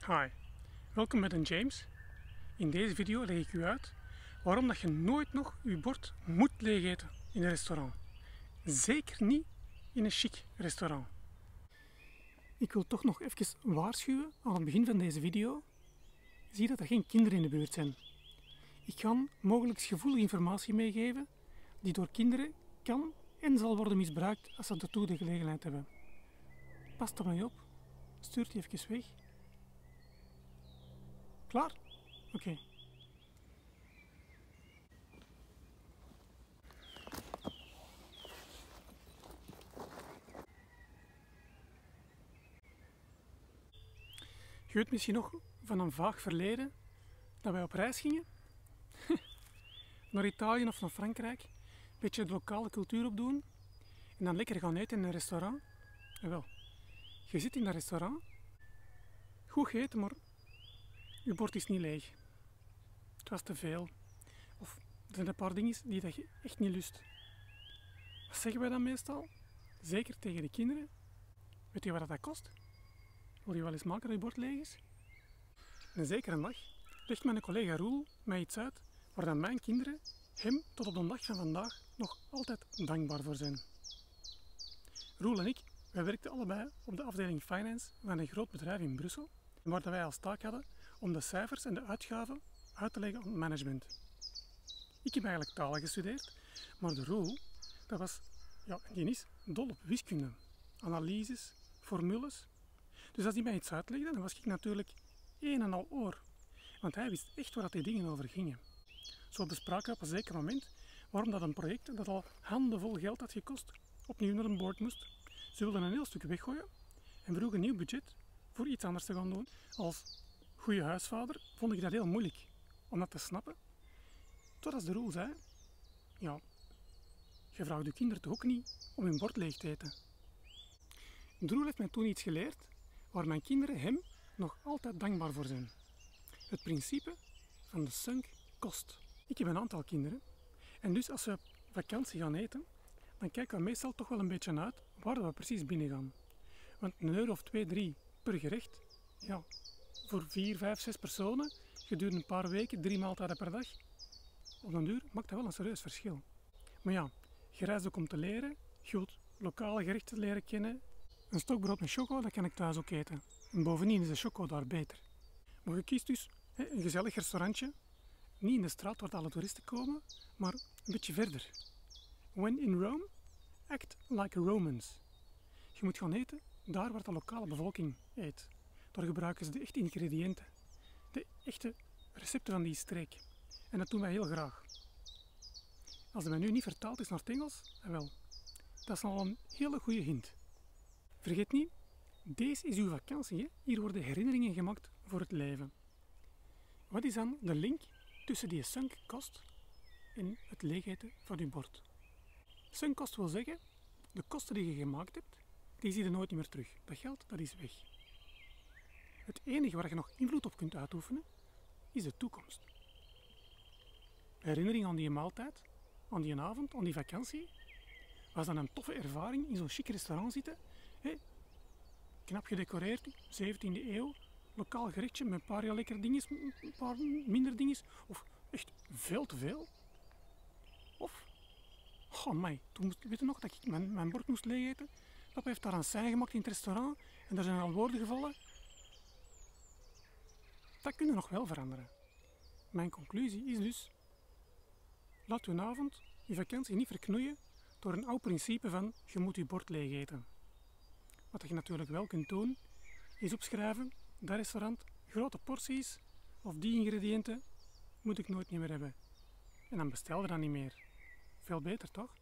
Hi, welkom met een James. In deze video leg ik u uit waarom dat je nooit nog je bord moet leegeten in een restaurant. Zeker niet in een chic restaurant. Ik wil toch nog even waarschuwen aan het begin van deze video. Zie dat er geen kinderen in de buurt zijn. Ik ga mogelijk gevoelige informatie meegeven die door kinderen kan en zal worden misbruikt als ze daartoe de gelegenheid hebben. Pas er maar op. Stuurt die even weg. Klaar? Oké. Je weet misschien nog van een vaag verleden dat wij op reis gingen. Naar Italië of naar Frankrijk. Een beetje de lokale cultuur opdoen. En dan lekker gaan eten in een restaurant. En wel, je zit in dat restaurant. Goed gegeten, maar je bord is niet leeg. Het was te veel. Of er zijn een paar dingen die dat je echt niet lust. Wat zeggen wij dan meestal? Zeker tegen de kinderen. Weet je wat dat kost? Wil je wel eens maken dat je bord leeg is? En zeker een dag legt mijn collega Roel mij iets uit waar dan mijn kinderen hem tot op de dag van vandaag nog altijd dankbaar voor zijn. Roel en ik, wij werkten allebei op de afdeling Finance van een groot bedrijf in Brussel, waar wij als taak hadden om de cijfers en de uitgaven uit te leggen aan het management. Ik heb eigenlijk talen gestudeerd, maar de Roel, die is dol op wiskunde, analyses, formules. Dus als hij mij iets uitlegde, dan was ik natuurlijk een en al oor. Want hij wist echt waar die dingen over gingen. Zo bespraken we op een zeker moment waarom dat een project dat al handenvol geld had gekost, opnieuw naar een board moest. Ze wilden een heel stuk weggooien en vroegen een nieuw budget voor iets anders te gaan doen. Als goede huisvader vond ik dat heel moeilijk om dat te snappen. Totdat de Roel zei, ja, je vraagt je kinderen toch ook niet om hun bord leeg te eten. De Roel heeft mij toen iets geleerd waar mijn kinderen hem nog altijd dankbaar voor zijn. Het principe van de sunk cost. Ik heb een aantal kinderen en dus als we op vakantie gaan eten, dan kijken we meestal toch wel een beetje uit waar we precies binnen gaan. Want €1 of 2, 3 per gerecht, ja, voor 4, 5, 6 personen, gedurende een paar weken, 3 maaltijden per dag, op den duur maakt dat wel een serieus verschil. Maar ja, je reist ook om te leren, je wilt lokale gerechten leren kennen. Een stokbrood met choco, dat kan ik thuis ook eten. En bovendien is de choco daar beter. Maar je kiest dus een gezellig restaurantje, niet in de straat waar alle toeristen komen, maar een beetje verder. When in Rome, act like Romans. Je moet gaan eten daar waar de lokale bevolking eet. Daar gebruiken ze de echte ingrediënten, de echte recepten van die streek. En dat doen wij heel graag. Als het nu niet vertaald is naar het Engels, wel, dat is al een hele goede hint. Vergeet niet, deze is uw vakantie. Hè? Hier worden herinneringen gemaakt voor het leven. Wat is dan de link tussen die sunk cost en het leegeten van uw bord? Sunk cost wil zeggen, de kosten die je gemaakt hebt, die zie je nooit meer terug. Dat geld, dat is weg. Het enige waar je nog invloed op kunt uitoefenen, is de toekomst. Herinnering aan die maaltijd, aan die avond, aan die vakantie, was dan een toffe ervaring in zo'n chic restaurant zitten. Knap gedecoreerd, 17e eeuw, lokaal gerechtje met een paar heel lekkere dinges, een paar minder dinges, of echt veel te veel. Of, oh my, toen weet je nog dat ik mijn bord moest leegeten. Papa heeft daar een sein gemaakt in het restaurant en daar zijn al woorden gevallen. Dat kun je nog wel veranderen. Mijn conclusie is dus, laat je avond, je vakantie niet verknoeien door een oud principe van je moet je bord leegeten. Wat je natuurlijk wel kunt doen, is opschrijven, dat restaurant, grote porties of die ingrediënten moet ik nooit meer hebben. En dan bestel je dat niet meer. Veel beter toch?